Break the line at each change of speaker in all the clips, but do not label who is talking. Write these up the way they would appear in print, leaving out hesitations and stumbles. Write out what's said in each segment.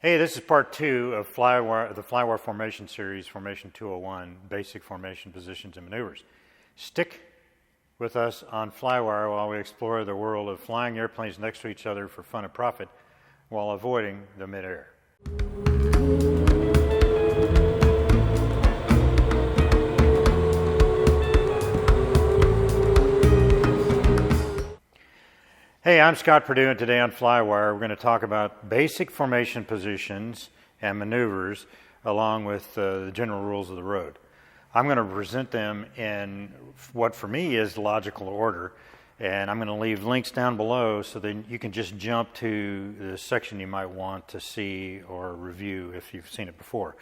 Hey, this is part 2 of the Flywire Formation Series, Formation 201, Basic Formation Positions and Maneuvers. Stick with us on Flywire while we explore the world of flying airplanes next to each other for fun and profit while avoiding the midair. Hey, I'm Scott Perdue, and today on Flywire we're going to talk about basic formation positions and maneuvers along with the general rules of the road. I'm going to present them in what for me is logical order, and I'm going to leave links down below so that you can just jump to the section you might want to see or review if you've seen it before.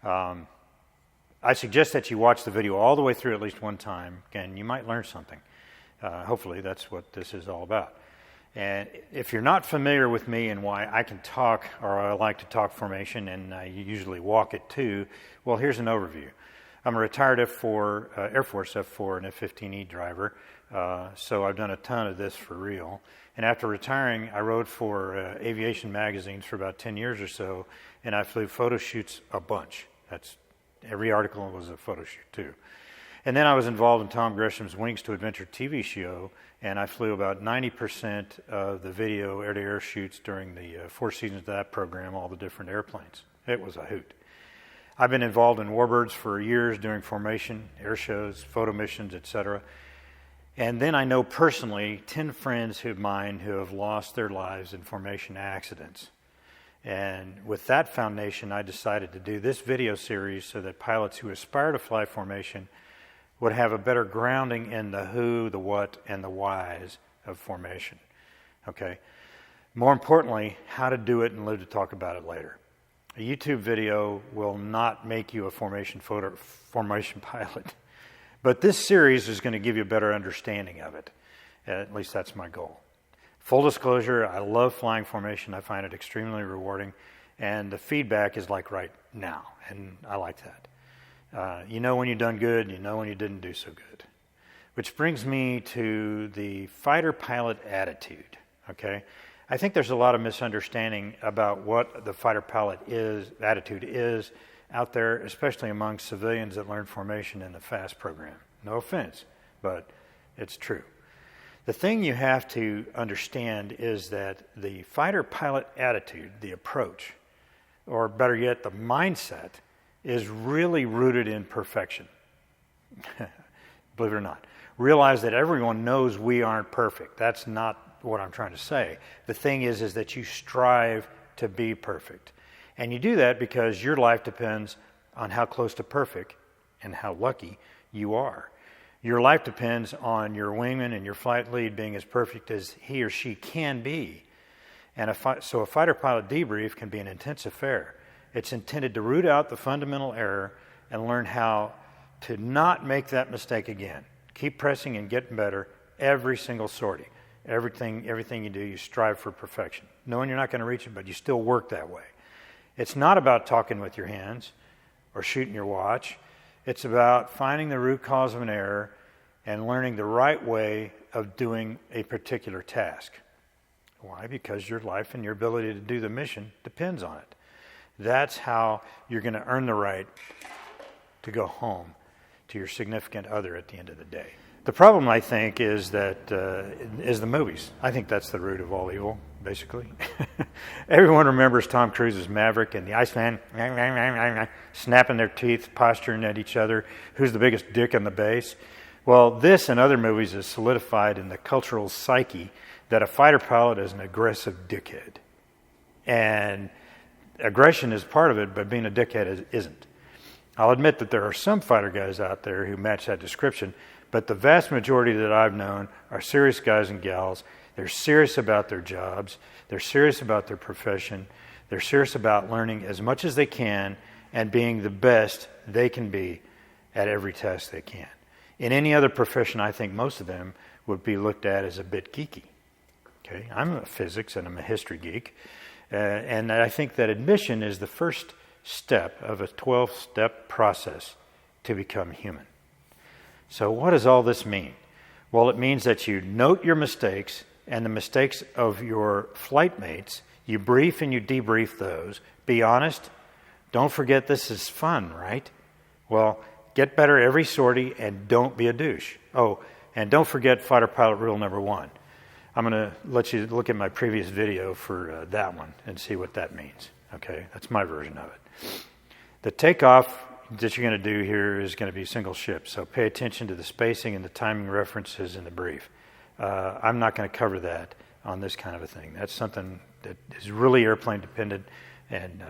I suggest that you watch the video all the way through at least one time, and you might learn something. Hopefully that's what this is all about. And if you're not familiar with me and why I can talk, or I like to talk formation, and I usually walk it too, well, here's an overview. I'm a retired Air Force F4 and F-15E driver, so I've done a ton of this for real. And after retiring, I wrote for aviation magazines for about 10 years or so, and I flew photo shoots a bunch. Every article was a photo shoot too. And then I was involved in Tom Gresham's Wings to Adventure TV show, and I flew about 90% of the video air-to-air shoots during the 4 seasons of that program, all the different airplanes. It was a hoot. I've been involved in warbirds for years doing formation, air shows, photo missions, etc. And then I know personally 10 friends of mine who have lost their lives in formation accidents. And with that foundation, I decided to do this video series so that pilots who aspire to fly formation would have a better grounding in the who, the what, and the whys of formation. Okay? More importantly, how to do it and live to talk about it later. A YouTube video will not make you a formation pilot, but this series is going to give you a better understanding of it. At least that's my goal. Full disclosure, I love flying formation. I find it extremely rewarding, and the feedback is like right now, and I like that. You know when you've done good, and you know when you didn't do so good. Which brings me to the fighter pilot attitude, okay? I think there's a lot of misunderstanding about what the fighter pilot attitude is out there, especially among civilians that learn formation in the FAST program. No offense, but it's true. The thing you have to understand is that the fighter pilot attitude, the approach, or better yet, the mindset, is really rooted in perfection. Believe it or not. Realize that everyone knows we aren't perfect. That's not what I'm trying to say. The thing is that you strive to be perfect. And you do that because your life depends on how close to perfect and how lucky you are. Your life depends on your wingman and your flight lead being as perfect as he or she can be. And so a fighter pilot debrief can be an intense affair. It's intended to root out the fundamental error and learn how to not make that mistake again. Keep pressing and getting better every single sortie. Everything you do, you strive for perfection. Knowing you're not going to reach it, but you still work that way. It's not about talking with your hands or shooting your watch. It's about finding the root cause of an error and learning the right way of doing a particular task. Why? Because your life and your ability to do the mission depends on it. That's how you're going to earn the right to go home to your significant other at the end of the day. The problem, I think, is the movies. I think that's the root of all evil, basically. Everyone remembers Tom Cruise's Maverick and the Iceman snapping their teeth, posturing at each other. Who's the biggest dick on the base? Well, this and other movies is solidified in the cultural psyche that a fighter pilot is an aggressive dickhead. And aggression is part of it, but being a dickhead isn't. I'll admit that there are some fighter guys out there who match that description, but the vast majority that I've known are serious guys and gals. They're serious about their jobs. They're serious about their profession. They're serious about learning as much as they can and being the best they can be at every task they can. In any other profession, I think most of them would be looked at as a bit geeky. Okay, I'm a physics and I'm a history geek. And I think that admission is the first step of a 12-step process to become human. So what does all this mean? Well, it means that you note your mistakes and the mistakes of your flight mates. You brief and you debrief those. Be honest. Don't forget this is fun, right? Well, get better every sortie and don't be a douche. Oh, and don't forget fighter pilot rule number 1. I'm going to let you look at my previous video for that one and see what that means. Okay, that's my version of it. The takeoff that you're going to do here is going to be single ship, so pay attention to the spacing and the timing references in the brief. I'm not going to cover that on this kind of a thing. That's something that is really airplane dependent, and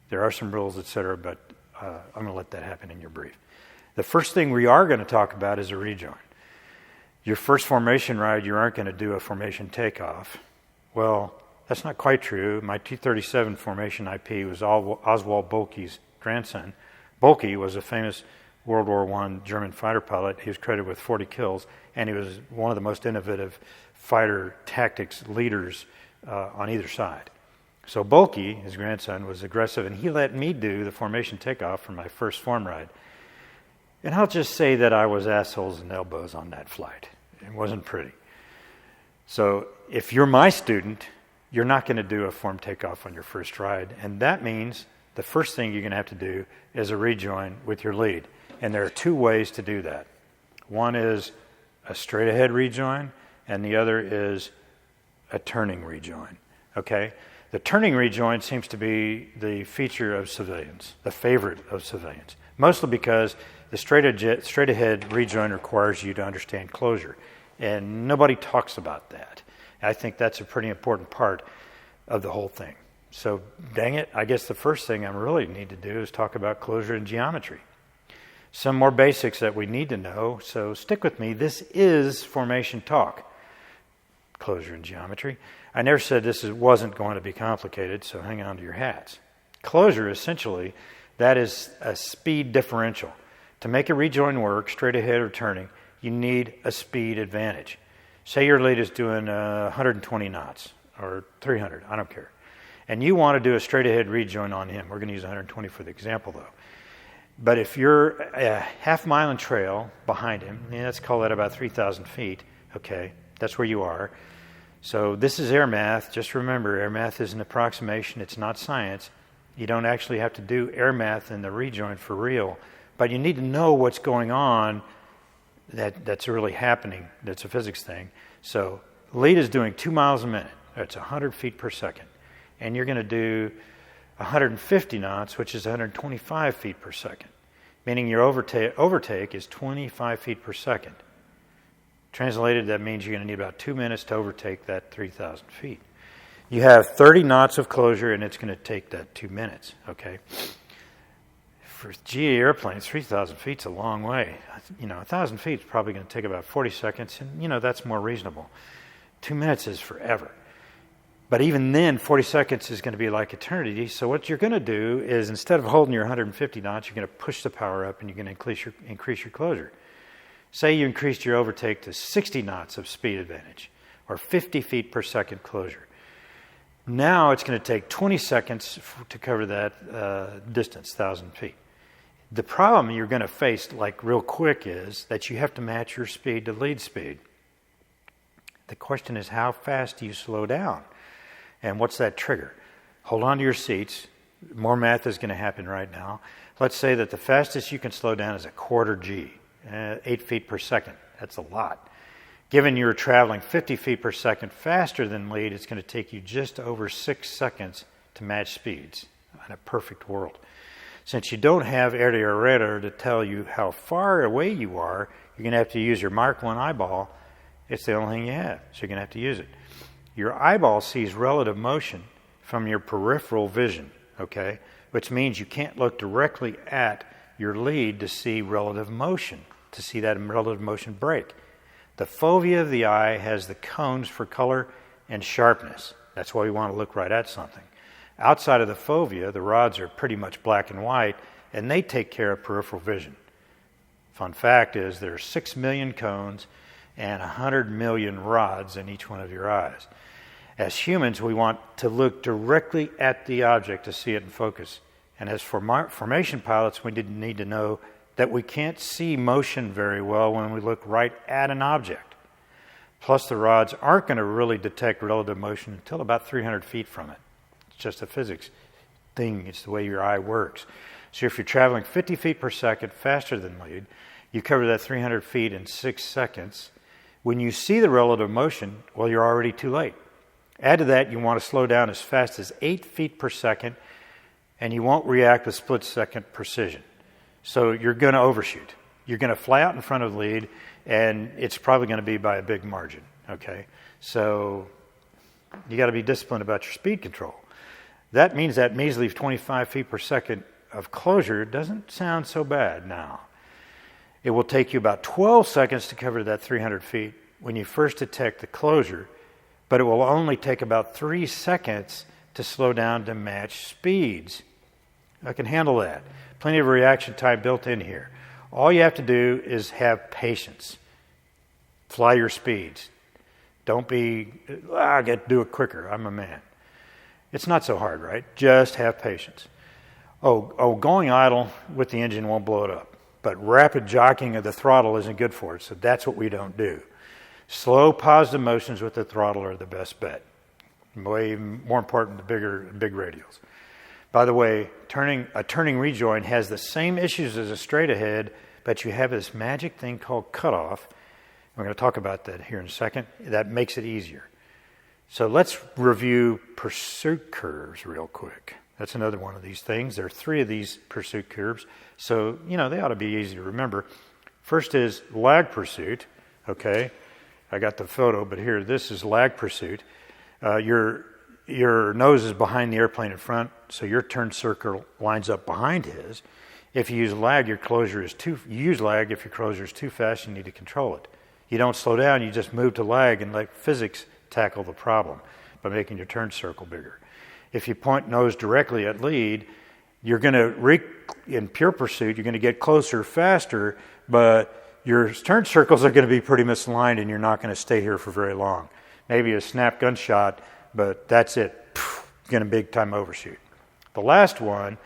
there are some rules, etc., but I'm going to let that happen in your brief. The first thing we are going to talk about is a rejoin. Your first formation ride, you aren't going to do a formation takeoff. Well, that's not quite true. My T-37 formation IP was Oswald Boelke's grandson. Boelke was a famous World War I German fighter pilot. He was credited with 40 kills, and he was one of the most innovative fighter tactics leaders on either side. So Boelke, his grandson, was aggressive, and he let me do the formation takeoff for my first form ride. And I'll just say that I was assholes and elbows on that flight. It wasn't pretty. So if you're my student, you're not going to do a form takeoff on your first ride, and that means the first thing you're going to have to do is a rejoin with your lead. And there are 2 ways to do that. One is a straight ahead rejoin, and the other is a turning rejoin. Okay? The turning rejoin seems to be the feature of civilians, the favorite of civilians, mostly because the straight ahead rejoin requires you to understand closure, and nobody talks about that. I think that's a pretty important part of the whole thing. So, dang it, I guess the first thing I really need to do is talk about closure and geometry. Some more basics that we need to know, so stick with me. This is formation talk, closure and geometry. I never said this wasn't going to be complicated, so hang on to your hats. Closure, essentially, that is a speed differential. To make a rejoin work, straight ahead or turning, you need a speed advantage. Say your lead is doing 120 knots or 300, I don't care. And you want to do a straight ahead rejoin on him. We're going to use 120 for the example though. But if you're a half mile in trail behind him, let's call that about 3,000 feet, okay, that's where you are. So this is air math. Just remember, air math is an approximation. It's not science. You don't actually have to do air math in the rejoin for real. But you need to know what's going on that's really happening. That's a physics thing. So lead is doing 2 miles a minute. That's 100 feet per second. And you're going to do 150 knots, which is 125 feet per second, meaning your overtake is 25 feet per second. Translated, that means you're going to need about 2 minutes to overtake that 3,000 feet. You have 30 knots of closure, and it's going to take that 2 minutes, okay? For GA airplanes, 3,000 feet is a long way. 1,000 feet is probably going to take about 40 seconds, and, that's more reasonable. 2 minutes is forever. But even then, 40 seconds is going to be like eternity. So what you're going to do is, instead of holding your 150 knots, you're going to push the power up, and you're going to increase your closure. Say you increased your overtake to 60 knots of speed advantage, or 50 feet per second closure. Now it's going to take 20 seconds to cover that distance, 1,000 feet. The problem you're going to face, like real quick, is that you have to match your speed to lead speed. The question is, how fast do you slow down? And what's that trigger? Hold on to your seats. More math is going to happen right now. Let's say that the fastest you can slow down is a quarter G, 8 feet per second. That's a lot. Given you're traveling 50 feet per second faster than lead, it's going to take you just over 6 seconds to match speeds in a perfect world. Since you don't have air-to-air radar to tell you how far away you are, you're going to have to use your Mark 1 eyeball. It's the only thing you have, so you're going to have to use it. Your eyeball sees relative motion from your peripheral vision, okay? Which means you can't look directly at your lead to see relative motion, to see that relative motion break. The fovea of the eye has the cones for color and sharpness. That's why we want to look right at something. Outside of the fovea, the rods are pretty much black and white, and they take care of peripheral vision. Fun fact is there are 6 million cones and 100 million rods in each one of your eyes. As humans, we want to look directly at the object to see it in focus. And as formation pilots, we need to know that we can't see motion very well when we look right at an object. Plus, the rods aren't going to really detect relative motion until about 300 feet from it. just a physics thing. It's the way your eye works. So if you're traveling 50 feet per second faster than lead, you cover that 300 feet in 6 seconds. When you see the relative motion, well, you're already too late. Add to that, you want to slow down as fast as 8 feet per second, and you won't react with split-second precision. So you're going to overshoot. You're going to fly out in front of the lead, and it's probably going to be by a big margin, okay? So you got to be disciplined about your speed control. That means that measly 25 feet per second of closure doesn't sound so bad now. It will take you about 12 seconds to cover that 300 feet when you first detect the closure, but it will only take about 3 seconds to slow down to match speeds. I can handle that. Plenty of reaction time built in here. All you have to do is have patience. Fly your speeds. Don't be, I got to do it quicker, I'm a man. It's not so hard, right? Just have patience. Going idle with the engine won't blow it up. But rapid jockeying of the throttle isn't good for it, so that's what we don't do. Slow, positive motions with the throttle are the best bet. Way more important than big radials. By the way, a turning rejoin has the same issues as a straight ahead, but you have this magic thing called cutoff. We're going to talk about that here in a second. That makes it easier. So let's review pursuit curves real quick. That's another one of these things. There are 3 of these pursuit curves. So, they ought to be easy to remember. First is lag pursuit. Okay, I got the photo, but here, this is lag pursuit. Your nose is behind the airplane in front, so your turn circle lines up behind his. If you use lag, you use lag if your closure is too fast, you need to control it. You don't slow down, you just move to lag and let physics tackle the problem by making your turn circle bigger. If you point nose directly at lead, you're going to, in pure pursuit, you're going to get closer faster, but your turn circles are going to be pretty misaligned and you're not going to stay here for very long. Maybe a snap gunshot, but that's it. You're going to big time overshoot. The last one,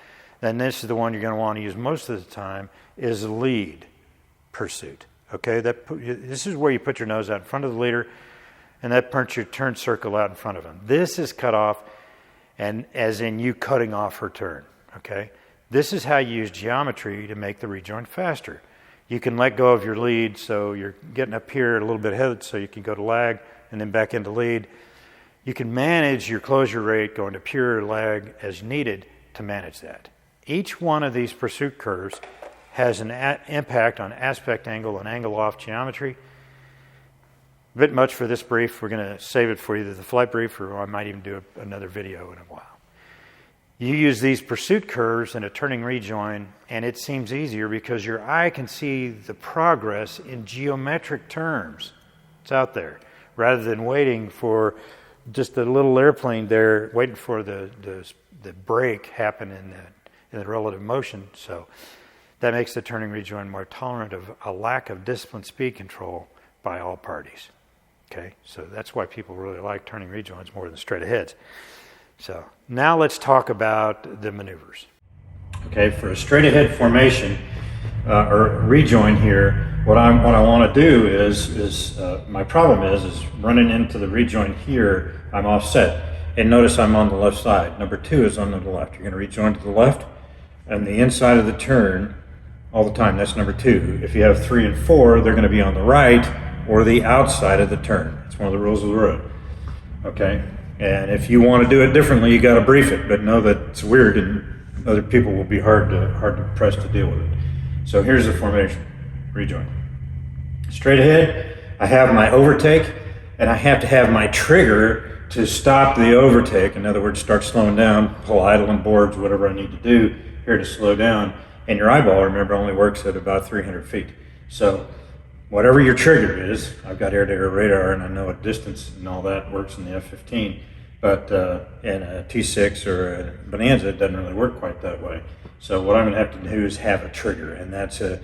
and this is the one you're going to want to use most of the time, is lead pursuit. Okay, this is where you put your nose out in front of the leader, and that punts your turn circle out in front of him. This is cut off, and as in you cutting off her turn. Okay, this is how you use geometry to make the rejoin faster. You can let go of your lead, so you're getting up here a little bit ahead, so you can go to lag and then back into lead. You can manage your closure rate going to pure lag as needed to manage that. Each one of these pursuit curves has an impact on aspect angle and angle off geometry. A bit much for this brief. We're going to save it for either the flight brief or I might even do another video in a while. You use these pursuit curves in a turning rejoin, and it seems easier because your eye can see the progress in geometric terms. It's out there, rather than waiting for just a little airplane there, waiting for the break happen in the relative motion. So that makes the turning rejoin more tolerant of a lack of disciplined speed control by all parties. Okay, so that's why people really like turning rejoins more than straight aheads. So now let's talk about the maneuvers. Okay, for a straight ahead formation or rejoin here, what I want to do is my problem is running into the rejoin here, I'm offset. And notice I'm on the left side. Number 2 is on the left. You're going to rejoin to the left and the inside of the turn all the time. That's number 2. If you have 3 and 4, they're going to be on the right or the outside of the turn. It's one of the rules of the road. Okay? And if you want to do it differently, you got to brief it, but know that it's weird and other people will be hard to press to deal with it. So here's the formation. Rejoin. Straight ahead, I have my overtake, and I have to have my trigger to stop the overtake. In other words, start slowing down, pull idle and boards, whatever I need to do here to slow down. And your eyeball, remember, only works at about 300 feet. So whatever your trigger is, I've got air-to-air radar and I know what distance and all that works in the F-15, but in a T-6 or a Bonanza, it doesn't really work quite that way. So what I'm going to have to do is have a trigger, and that's a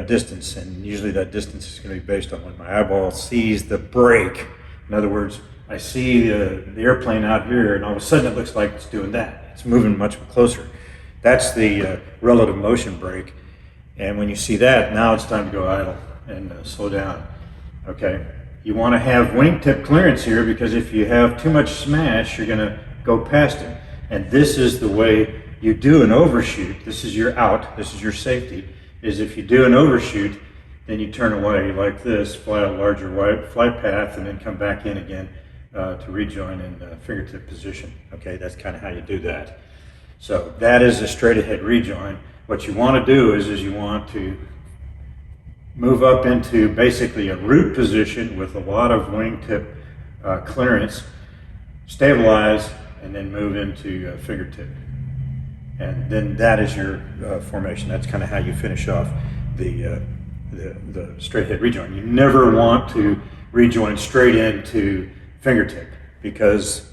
distance, and usually that distance is going to be based on when my eyeball sees the brake. In other words, I see the airplane out here, and all of a sudden it looks like it's doing that. It's moving much closer. That's the relative motion brake. And when you see that, now it's time to go idle and slow down. Okay. You want to have wingtip clearance here because if you have too much smash, you're going to go past it. And this is the way you do an overshoot. This is your out, this is your safety, is if you do an overshoot, then you turn away like this, fly a larger flight path, and then come back in again to rejoin in fingertip position. Okay, that's kind of how you do that. So that is a straight ahead rejoin. What you want to do is you want to move up into basically a root position with a lot of wingtip clearance, stabilize, and then move into fingertip. And then that is your formation. That's kind of how you finish off the straight head rejoin. You never want to rejoin straight into fingertip because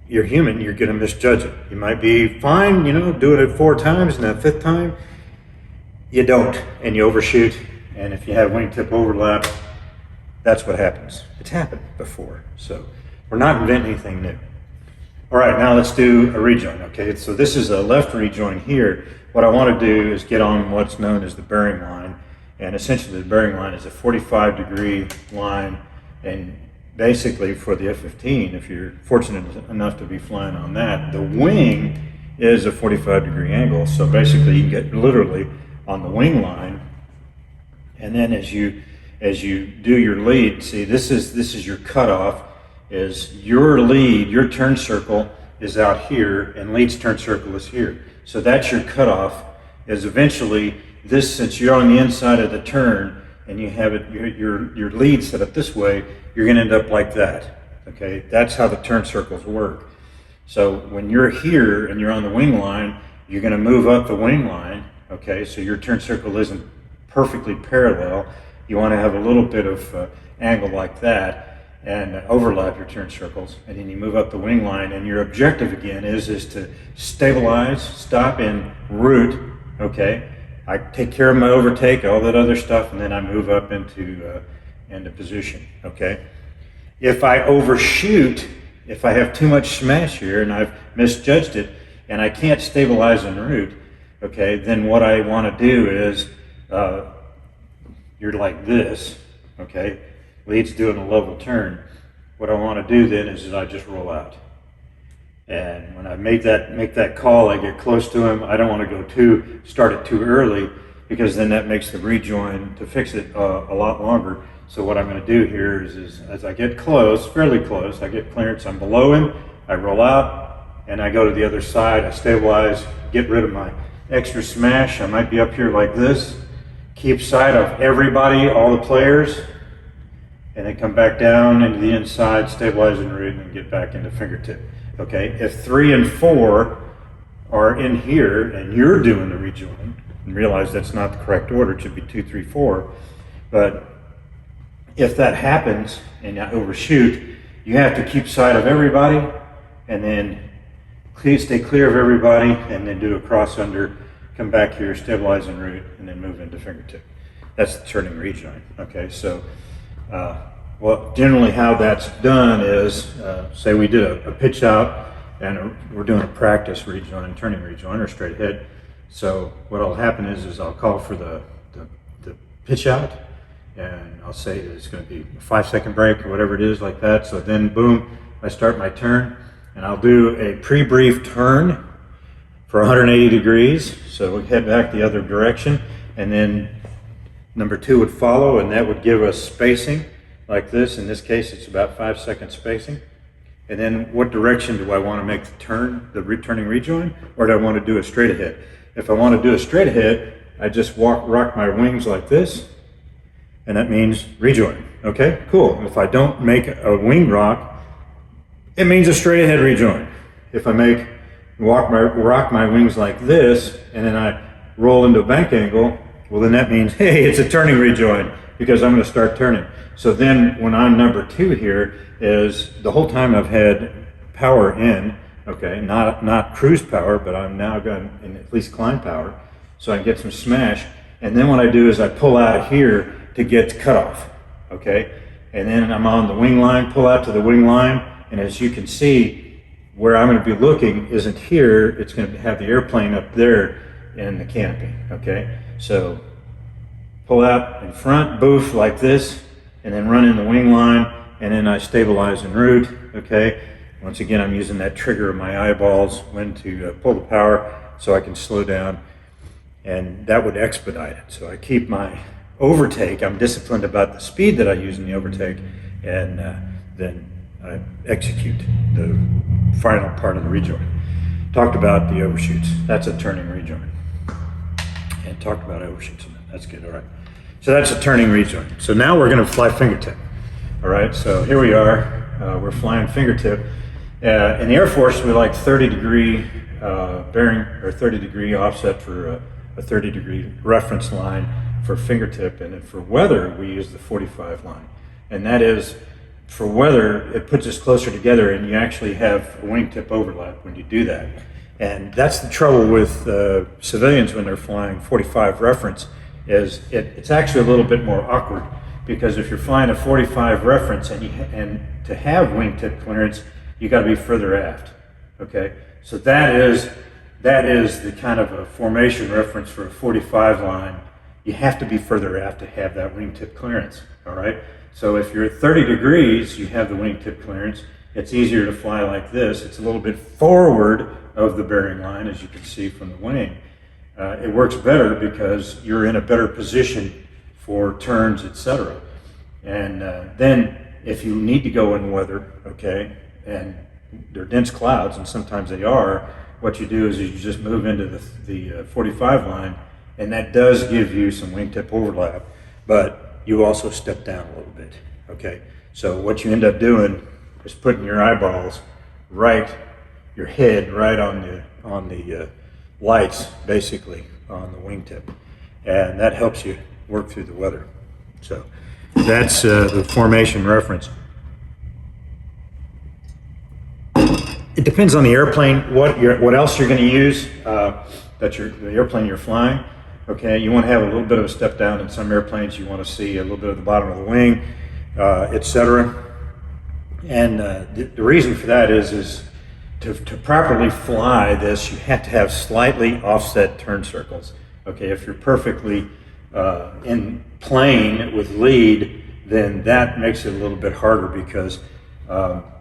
you're human, you're going to misjudge it. You might be fine, doing it 4 times, and that 5th time, you don't, and you overshoot. And if you have wingtip overlap, that's what happens. It's happened before, so we're not inventing anything new. All right, now let's do a rejoin, okay? So this is a left rejoin here. What I want to do is get on what's known as the bearing line, and essentially the bearing line is a 45-degree line, and basically for the F-15, if you're fortunate enough to be flying on that, the wing is a 45-degree angle. So basically you can get literally on the wing line, and then as you do your lead, see this is your cutoff, is your lead, your turn circle is out here, and lead's turn circle is here. So that's your cutoff, is eventually this, since you're on the inside of the turn, and you have it, your lead set up this way, you're going to end up like that. Okay, that's how the turn circles work. So when you're here and you're on the wing line, you're going to move up the wing line. Okay, so your turn circle isn't perfectly parallel. You want to have a little bit of angle like that and overlap your turn circles, and then you move up the wing line. And your objective again is to stabilize, stop in root. Okay. I take care of my overtake, all that other stuff, and then I move up into position, okay? If I overshoot, if I have too much smash here and I've misjudged it and I can't stabilize en route, okay, then what I want to do is, you're like this, okay? Lead's doing a level turn. What I want to do then is I just roll out. And when I make that call, I get close to him. I don't want to start it too early, because then that makes the rejoin to fix it a lot longer. So what I'm going to do here is as I get close, fairly close, I get clearance, I'm below him, I roll out, and I go to the other side, I stabilize, get rid of my extra smash. I might be up here like this, keep sight of everybody, all the players, and then come back down into the inside, stabilize en route, and get back into fingertip. Okay, if 3 and 4 are in here and you're doing the rejoin, and realize that's not the correct order, it should be 2, 3, 4. But if that happens and I overshoot, you have to keep sight of everybody and then stay clear of everybody, and then do a cross under, come back here, stabilize en route, and then move into fingertip. That's the turning rejoin. Okay, so well, generally how that's done is, say we did a pitch out and we're doing a practice rejoin and turning rejoin or straight ahead. So what'll happen is I'll call for the pitch out, and I'll say it's going to be a 5-second break or whatever it is like that. So then boom, I start my turn, and I'll do a pre-brief turn for 180 degrees. So we head back the other direction, and then number 2 would follow, and that would give us spacing like this. In this case, it's about 5-second spacing. And then what direction do I want to make the turn, the returning rejoin, or do I want to do a straight ahead? If I want to do a straight ahead, I just rock my wings like this, and that means rejoin. Okay, cool. If I don't make a wing rock, it means a straight ahead rejoin. If I rock my wings like this, and then I roll into a bank angle, well then that means, hey, it's a turning rejoin, because I'm going to start turning. So then when I'm number 2 here, is the whole time I've had power in, okay, not cruise power, but I'm now going in at least climb power, so I can get some smash. And then what I do is I pull out here to get cut off, okay? And then I'm on the wing line, pull out to the wing line, and as you can see, where I'm going to be looking isn't here, it's going to have the airplane up there in the canopy, okay? So pull out in front, boof, like this, and then run in the wing line, and then I stabilize en route, okay? Once again, I'm using that trigger of my eyeballs when to pull the power so I can slow down, and that would expedite it. So I keep my overtake, I'm disciplined about the speed that I use in the overtake, and then I execute the final part of the rejoin. Talked about the overshoots. That's a turning rejoin. And talked about overshoots. That's good, all right. So that's a turning rejoin. So now we're gonna fly fingertip. All right, so here we are. We're flying fingertip. In the Air Force, we like 30-degree bearing, or 30-degree offset for a 30-degree reference line for fingertip, and then for weather, we use the 45 line. And that is, for weather, it puts us closer together, and you actually have a wingtip overlap when you do that. And that's the trouble with civilians when they're flying 45 reference, is it's actually a little bit more awkward, because if you're flying a 45 reference and to have wingtip clearance, you got to be further aft. Okay, so that is the kind of a formation reference for a 45 line. You have to be further aft to have that wingtip clearance. All right, so if you're at 30 degrees, you have the wingtip clearance. It's easier to fly like this. It's a little bit forward of the bearing line, as you can see from the wing. It works better because you're in a better position for turns, etc. And then if you need to go in weather, okay, and they're dense clouds, and sometimes they are, what you do is you just move into the 45 line, and that does give you some wingtip overlap, but you also step down a little bit, okay? So what you end up doing is putting your eyeballs right, your head right on the lights, basically, on the wingtip, and that helps you work through the weather. So that's the formation reference. It depends on the airplane, what else you're going to use, the airplane you're flying. Okay, you want to have a little bit of a step down in some airplanes. You want to see a little bit of the bottom of the wing, etc. And the reason for that is to properly fly this, you have to have slightly offset turn circles. Okay, if you're perfectly in plane with lead, then that makes it a little bit harder, because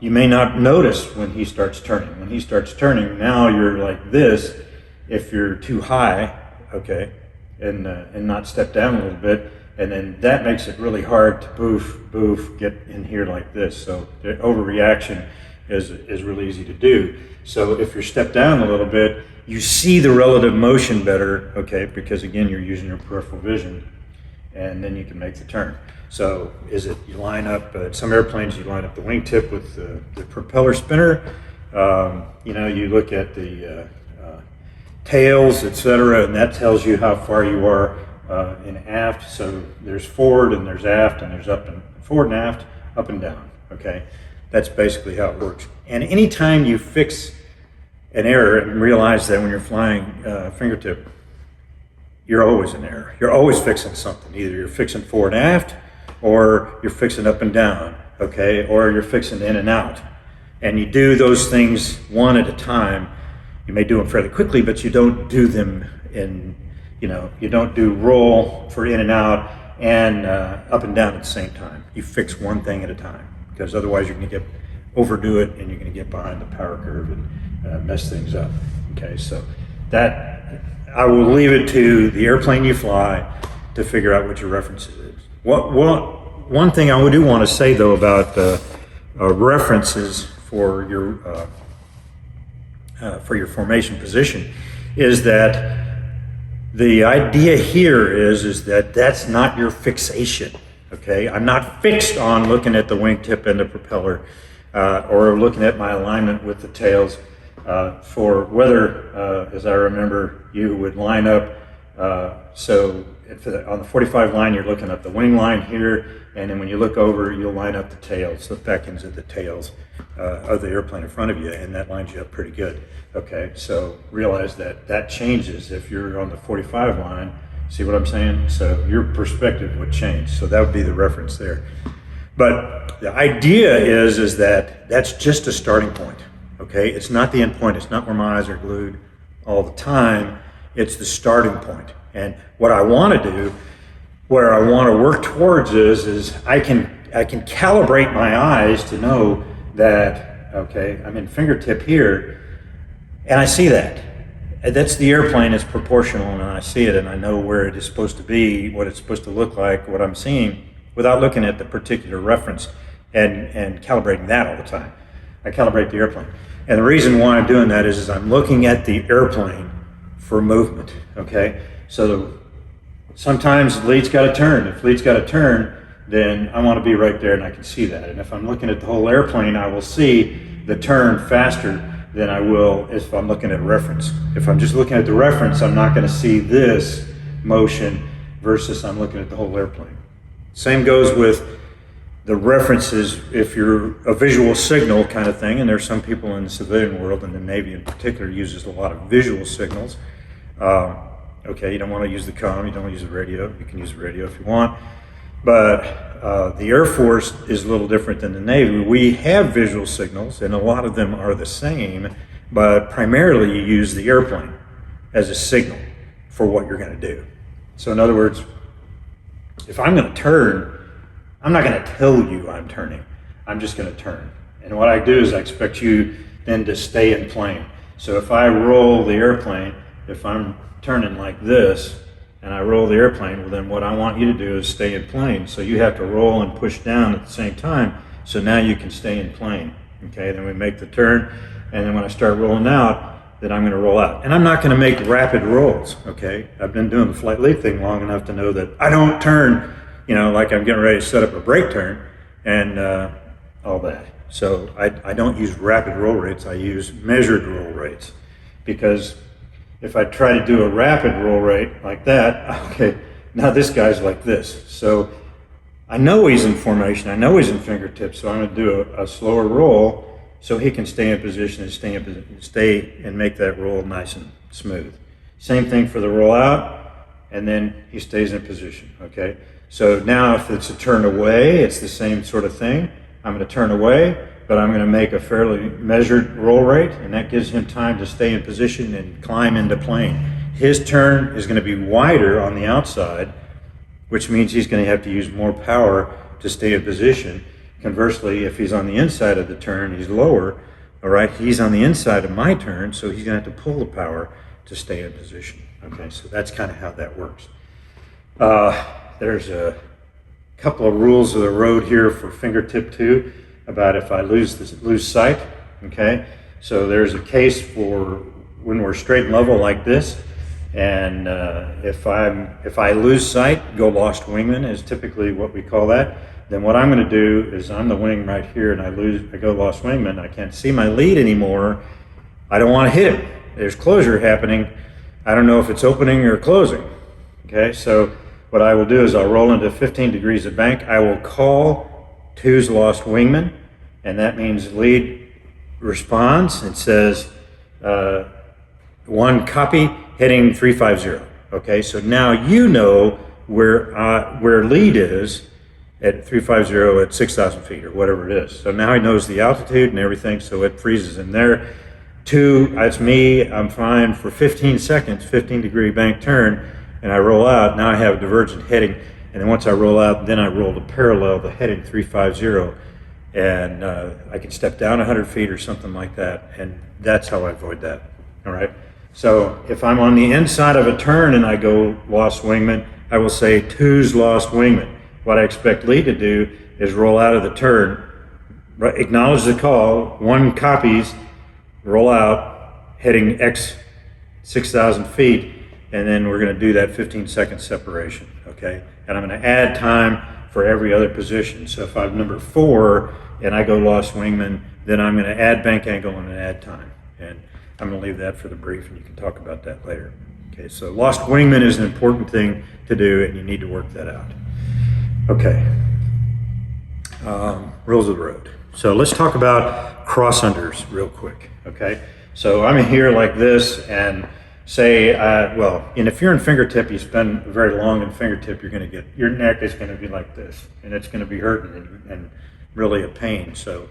you may not notice when he starts turning. When he starts turning, now you're like this. If you're too high, okay, and not step down a little bit, and then that makes it really hard to boof, get in here like this. So the overreaction is really easy to do. So if you're stepped down a little bit, you see the relative motion better, okay, because again, you're using your peripheral vision, and then you can make the turn. So you line up, some airplanes, you line up the wingtip with the propeller spinner. You look at the tails, etc., and that tells you how far you are in aft. So there's forward and there's aft, and there's forward and aft, up and down, okay? That's basically how it works. And anytime you fix an error, and realize that when you're flying fingertip, you're always in error. You're always fixing something. Either you're fixing forward and aft, or you're fixing up and down, okay? Or you're fixing in and out. And you do those things one at a time. You may do them fairly quickly, but you don't do them you don't do roll for in and out and up and down at the same time. You fix one thing at a time, because otherwise you're gonna overdo it, and you're gonna get behind the power curve and mess things up, okay? So that, I will leave it to the airplane you fly to figure out what your references is. One thing I do want to say, though, about references for your formation position is that the idea here is that that's not your fixation, okay? I'm not fixed on looking at the wingtip and the propeller or looking at my alignment with the tails. For weather, as I remember, you would line up, on the 45 line, you're looking at the wing line here, and then when you look over, you'll line up the tails, the back ends of the tails of the airplane in front of you, and that lines you up pretty good. Okay, so realize that changes if you're on the 45 line. See what I'm saying? So your perspective would change. So that would be the reference there. But the idea is that that's just a starting point. Okay, it's not the end point. It's not where my eyes are glued all the time. It's the starting point. And what I want to do, where I want to work towards is I can calibrate my eyes to know that okay? I'm in fingertip here, and I see that. And that's the airplane is proportional, and I see it, and I know where it is supposed to be, what it's supposed to look like, what I'm seeing, without looking at the particular reference and calibrating that all the time. I calibrate the airplane. And the reason why I'm doing that is I'm looking at the airplane for movement, okay? So sometimes lead's got to turn. If lead's got to turn, then I want to be right there and I can see that. And if I'm looking at the whole airplane, I will see the turn faster than I will if I'm looking at a reference. If I'm just looking at the reference, I'm not going to see this motion versus I'm looking at the whole airplane. Same goes with the references if you're a visual signal kind of thing, and there's some people in the civilian world, and the Navy in particular uses a lot of visual signals. Okay, you don't want to use the comm, you don't want to use the radio, you can use the radio if you want, but the Air Force is a little different than the Navy. We have visual signals, and a lot of them are the same, but primarily you use the airplane as a signal for what you're going to do. So in other words, if I'm going to turn, I'm not going to tell you I'm turning. I'm just going to turn. And what I do is I expect you then to stay in plane. So if I roll the airplane, if I'm turning like this and I roll the airplane, well then what I want you to do is stay in plane. So you have to roll and push down at the same time. So now you can stay in plane. Okay, then we make the turn, and then when I start rolling out, then I'm going to roll out. And I'm not going to make rapid rolls. Okay, I've been doing the flight lead thing long enough to know that I don't turn, you know, like I'm getting ready to set up a brake turn and all that. So I don't use rapid roll rates, I use measured roll rates. Because if I try to do a rapid roll rate like that, okay, now this guy's like this. So I know he's in formation, I know he's in fingertips, so I'm going to do a slower roll so he can stay in position and stay and make that roll nice and smooth. Same thing for the roll out, and then he stays in position, okay? So now if it's a turn away, it's the same sort of thing. I'm going to turn away, but I'm going to make a fairly measured roll rate, and that gives him time to stay in position and climb into plane. His turn is going to be wider on the outside, which means he's going to have to use more power to stay in position. Conversely, if he's on the inside of the turn, he's lower, all right? He's on the inside of my turn, so he's going to have to pull the power to stay in position, okay? So that's kind of how that works. There's a couple of rules of the road here for fingertip 2 about if I lose sight, okay? So there's a case for when we're straight and level like this, and if I lose sight, go lost wingman is typically what we call that. Then what I'm going to do is I'm the wing right here, and I go lost wingman. I can't see my lead anymore. I don't want to hit him. There's closure happening. I don't know if it's opening or closing, okay? So what I will do is I'll roll into 15 degrees of bank. I will call 2's lost wingman, and that means lead responds. It says 1 copy heading 350. Okay, so now you know where lead is at 350 at 6,000 feet or whatever it is. So now he knows the altitude and everything, so it freezes in there. 2, that's me. I'm fine for 15 seconds, 15-degree bank turn. And I roll out, now I have a divergent heading, and then once I roll out, then I roll to parallel the heading 350, and I can step down 100 feet or something like that, and that's how I avoid that, all right? So if I'm on the inside of a turn and I go lost wingman, I will say 2's lost wingman. What I expect lead to do is roll out of the turn, acknowledge the call, 1 copies, roll out, heading X 6,000 feet, and then we're going to do that 15-second separation, okay? And I'm going to add time for every other position. So if I'm number 4 and I go lost wingman, then I'm going to add bank angle and add time. And I'm going to leave that for the brief, and you can talk about that later. Okay, so lost wingman is an important thing to do, and you need to work that out. Okay, rules of the road. So let's talk about cross-unders real quick, okay? So I'm here like this, and say, and if you're in fingertip, you spend very long in fingertip, your neck is going to be like this, and it's going to be hurting and really a pain. So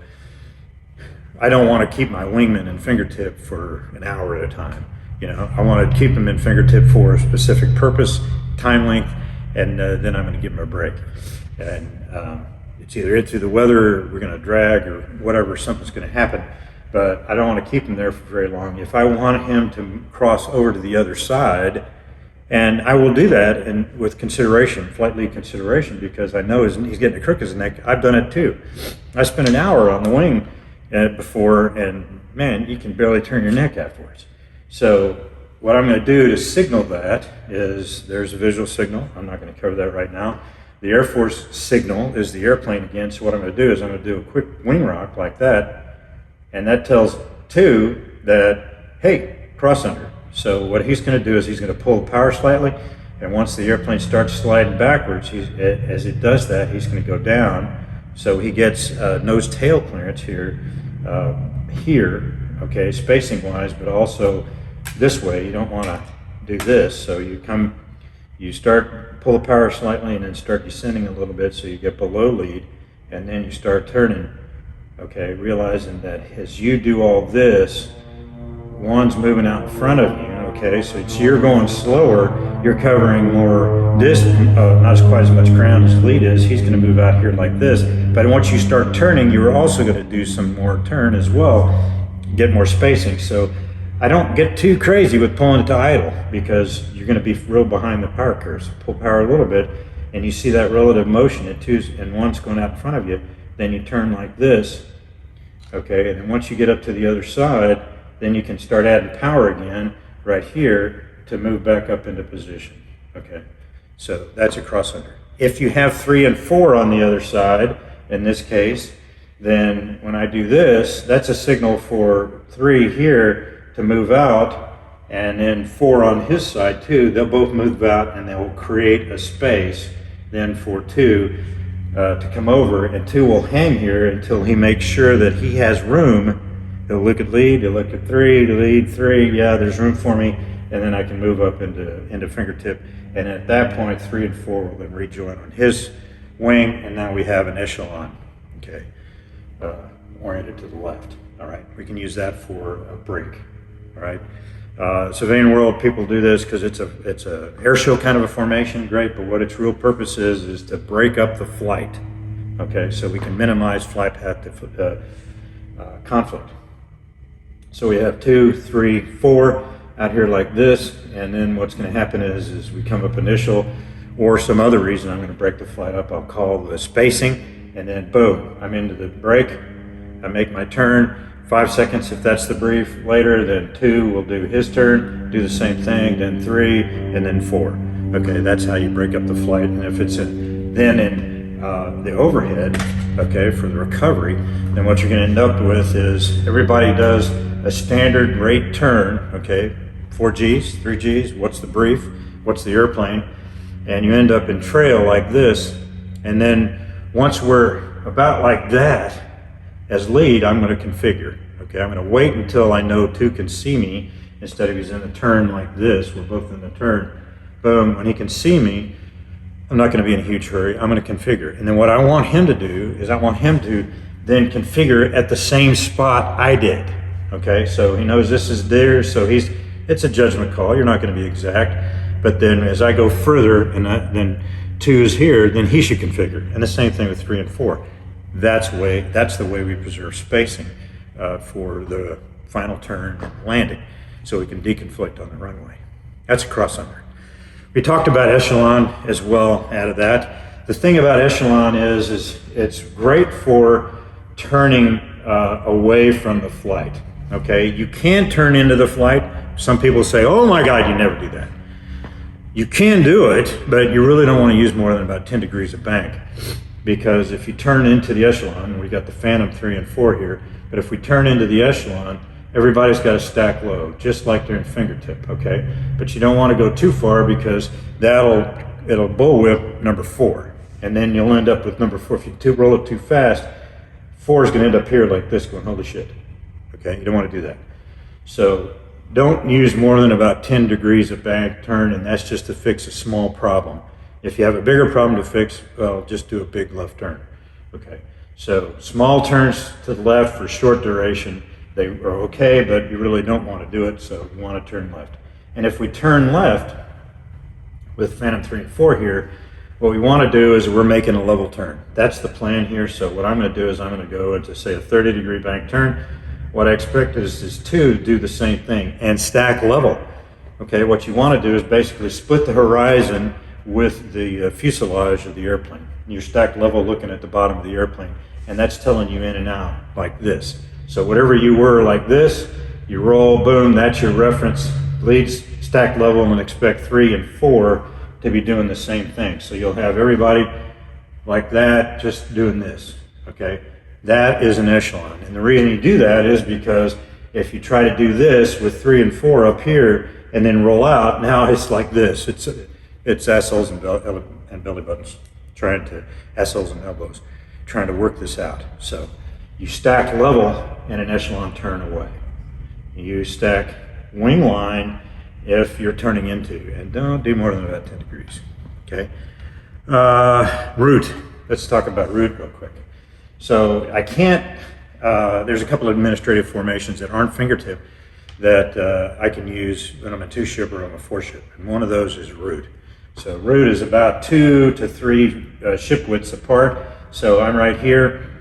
I don't want to keep my wingman in fingertip for an hour at a time. You know, I want to keep them in fingertip for a specific purpose, time length, and then I'm going to give them a break. And it's either into the weather, or we're going to drag, or whatever, something's going to happen. But I don't want to keep him there for very long. If I want him to cross over to the other side, and I will do that, and with consideration, flight lead consideration, because I know he's getting a crook in his neck. I've done it too. I spent an hour on the wing before, and man, you can barely turn your neck afterwards. So what I'm going to do to signal that is, there's a visual signal. I'm not going to cover that right now. The Air Force signal is the airplane again. So what I'm going to do is I'm going to do a quick wing rock like that, and that tells 2 that, hey, cross under. So what he's going to do is he's going to pull the power slightly, and once the airplane starts sliding backwards, as it does that, he's going to go down. So he gets nose tail clearance here, okay, spacing wise, but also this way. You don't want to do this. So you start, pull the power slightly, and then start descending a little bit so you get below lead, and then you start turning, okay, realizing that as you do all this, one's moving out in front of you, okay, so you're going slower, you're covering more distance, not as quite as much ground as the lead is. He's going to move out here like this, but once you start turning, you're also going to do some more turn as well, get more spacing. So I don't get too crazy with pulling it to idle, because you're going to be real behind the power curve. So pull power a little bit, and you see that relative motion, and one's going out in front of you, then you turn like this, okay, and then once you get up to the other side, then you can start adding power again right here to move back up into position. Okay, so that's a cross under. If you have 3 and 4 on the other side, in this case, then when I do this, that's a signal for 3 here to move out, and then 4 on his side too. They'll both move out, and they will create a space then for 2 to come over, and 2 will hang here until he makes sure that he has room. He'll look at lead, he'll look at 3, lead 3, yeah, there's room for me, and then I can move up into fingertip. And at that point, 3 and 4 will then rejoin on his wing, and now we have an echelon, okay, oriented to the left. All right, we can use that for a break. All right, civilian world, people do this because it's a air show kind of a formation, great, but what its real purpose is to break up the flight, okay, so we can minimize flight path conflict. So we have 2, 3, 4 out here like this, and then what's going to happen is we come up initial, or some other reason I'm going to break the flight up. I'll call the spacing, and then boom, I'm into the break. I make my turn, 5 seconds if that's the brief. Later, then 2 will do his turn, do the same thing, then 3, and then 4. Okay, that's how you break up the flight. And if it's in the overhead, okay, for the recovery, then what you're going to end up with is everybody does a standard rate turn, okay, 4 Gs, 3 Gs, what's the brief, what's the airplane, and you end up in trail like this. And then once we're about like that, as lead, I'm going to configure, okay, I'm going to wait until I know 2 can see me, instead of he's in the turn like this, we're both in the turn, boom, when he can see me, I'm not going to be in a huge hurry, I'm going to configure. And then what I want him to do is I want him to then configure at the same spot I did. Okay, so he knows this is there, so it's a judgment call, you're not going to be exact, but then as I go further, and then 2 is here, then he should configure. And the same thing with 3 and 4. That's the way we preserve spacing for the final turn and landing, so we can deconflict on the runway. That's a cross under. We talked about echelon as well out of that. The thing about echelon is it's great for turning away from the flight. Okay, you can turn into the flight. Some people say, oh my God, you never do that. You can do it, but you really don't want to use more than about 10 degrees of bank, because if you turn into the echelon, we got the Phantom 3 and 4 here, but if we turn into the echelon, everybody's got to stack low, just like they're in fingertip, okay? But you don't want to go too far, because it'll bullwhip number 4, and then you'll end up with number 4. If you roll it too fast, 4 is going to end up here like this, going, holy shit. Okay, you don't want to do that. So don't use more than about 10 degrees of bank turn, and that's just to fix a small problem. If you have a bigger problem to fix, well, just do a big left turn. Okay, so small turns to the left for short duration, they are okay, but you really don't want to do it, so you want to turn left. And if we turn left with Phantom 3 and 4 here, What we want to do is we're making a level turn. That's the plan here. So what I'm going to do is I'm going to go into, say, a 30-degree bank turn. What I expect is to do the same thing and stack level. Okay, what you want to do is basically split the horizon with the fuselage of the airplane. You're stacked level looking at the bottom of the airplane, and that's telling you in and out like this. So whatever you were like this, you roll, boom, that's your reference. Leads stacked level, and expect 3 and 4 to be doing the same thing. So you'll have everybody like that just doing this, okay? That is an echelon. And the reason you do that is because if you try to do this with 3 and 4 up here and then roll out, now it's like this. It's assholes and belly buttons, assholes and elbows, trying to work this out. So you stack level and an echelon turn away. You stack wing line if you're turning into, and don't do more than about 10 degrees, okay? Route, let's talk about route real quick. So I can't, there's a couple of administrative formations that aren't fingertip that I can use when I'm a 2-ship or I'm a 4-ship, and one of those is route. So route is about 2 to 3 ship widths apart. So I'm right here,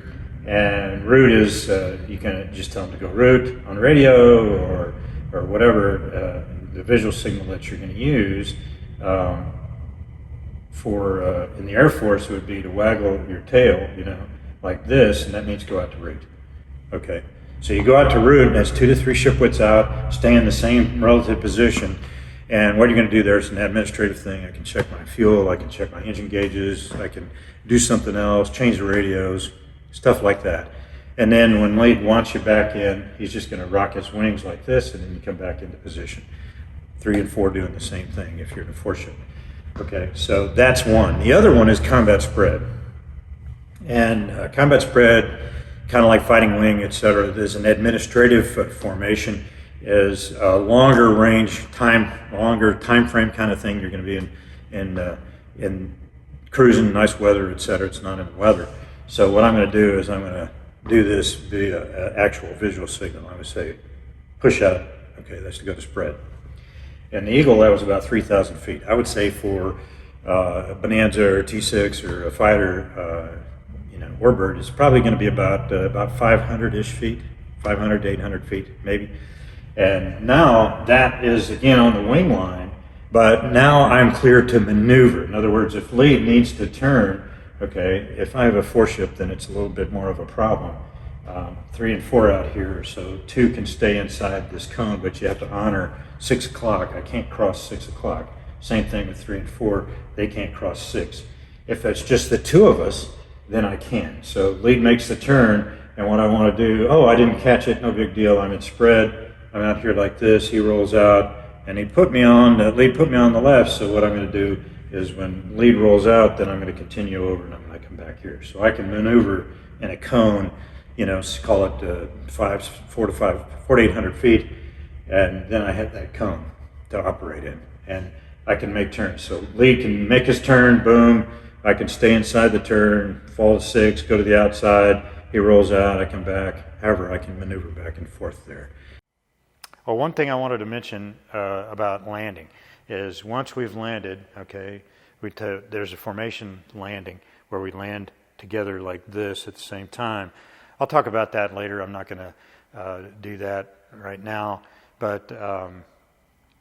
and route is, you can just tell them to go route on radio or whatever the visual signal that you're going to use. For in the Air Force, it would be to waggle your tail, like this, and that means go out to route. Okay, so you go out to route, and that's 2 to 3 ship widths out, stay in the same relative position. And what you're going to do there is an administrative thing. I can check my fuel, I can check my engine gauges, I can do something else, change the radios, stuff like that. And then when lead wants you back in, he's just going to rock his wings like this, and then you come back into position. 3 and 4 doing the same thing if you're in a 4-ship. Okay, so that's one. The other one is combat spread. And combat spread, kind of like fighting wing, etc., there's an administrative formation, is a longer range, longer time frame kind of thing. You're going to be in cruising, nice weather, etc. It's not in the weather. So what I'm going to do is I'm going to do this via actual visual signal. I would say push out. Okay, that's to go to spread. And the Eagle, that was about 3,000 feet. I would say for a Bonanza or a T6 or a fighter, Warbird, it's probably going to be about 500-ish feet, 500 to 800 feet, maybe. And now that is again on the wing line, but now I'm clear to maneuver. In other words, if lead needs to turn, okay, if I have a 4-ship, then it's a little bit more of a problem. 3 and 4 out here, so 2 can stay inside this cone, but you have to honor 6 o'clock. I can't cross 6 o'clock. Same thing with 3 and 4, they can't cross 6. If it's just the 2 of us, then I can. So lead makes the turn, and what I want to do, I didn't catch it, no big deal, I'm in spread, I'm out here like this, he rolls out, and lead put me on the left, so what I'm going to do is when lead rolls out, then I'm going to continue over and I'm going to come back here. So I can maneuver in a cone, call it 4 to 800 feet, and then I hit that cone to operate in. And I can make turns. So lead can make his turn, boom, I can stay inside the turn, fall to 6, go to the outside, he rolls out, I come back, however I can maneuver back and forth there. Well, one thing I wanted to mention about landing is once we've landed, okay, there's a formation landing where we land together like this at the same time. I'll talk about that later. I'm not going to do that right now. But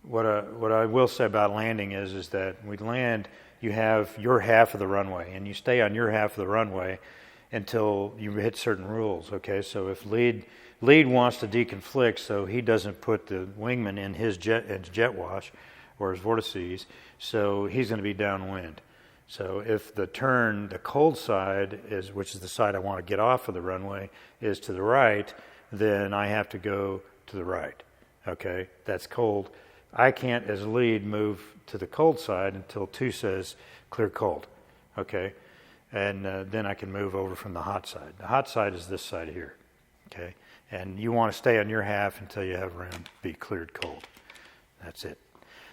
what I will say about landing is that we land, you have your half of the runway, and you stay on your half of the runway until you hit certain rules, okay? So if lead wants to deconflict so he doesn't put the wingman in his jet wash or his vortices, so he's going to be downwind. So if the turn, the cold side, which is the side I want to get off of the runway, is to the right, then I have to go to the right, okay? That's cold. I can't, as lead, move to the cold side until 2 says clear cold, okay? And then I can move over from the hot side. The hot side is this side here, okay? And you want to stay on your half until you have room to be cleared cold. That's it.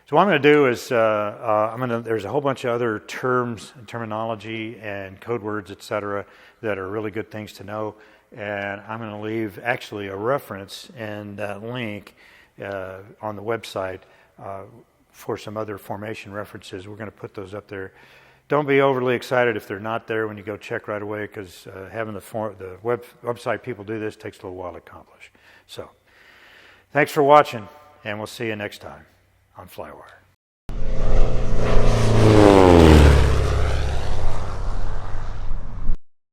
So what I'm going to do is there's a whole bunch of other terms and terminology and code words, etc., that are really good things to know. And I'm going to leave actually a reference and that link on the website for some other formation references. We're going to put those up there don't be overly excited if they're not there when you go check right away, because having the website people do this takes a little while to accomplish. So, thanks for watching, and we'll see you next time on Flywire.